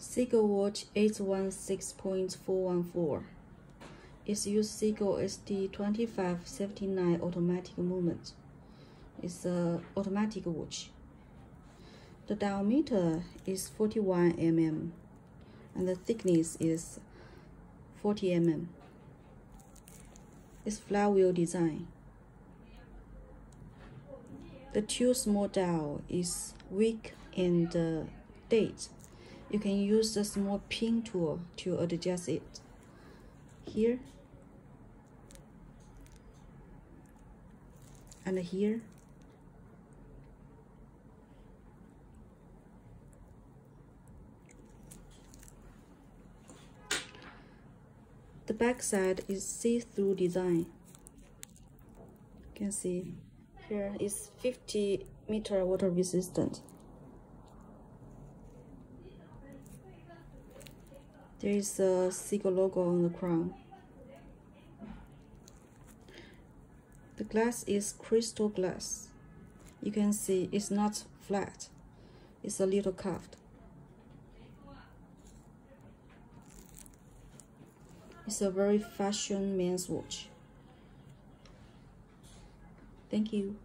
Seagull watch 816.414. It's used Seagull ST2579 automatic movement. It's an automatic watch. The diameter is 41 mm and the thickness is 40 mm. It's flywheel design. The two small dial is week and date. You can use the small pin tool to adjust it. Here and here. The back side is see-through design. You can see here is 50-meter water resistant. There is a Seagull logo on the crown. The glass is crystal glass. You can see it's not flat, it's a little curved. It's a very fashion men's watch. Thank you.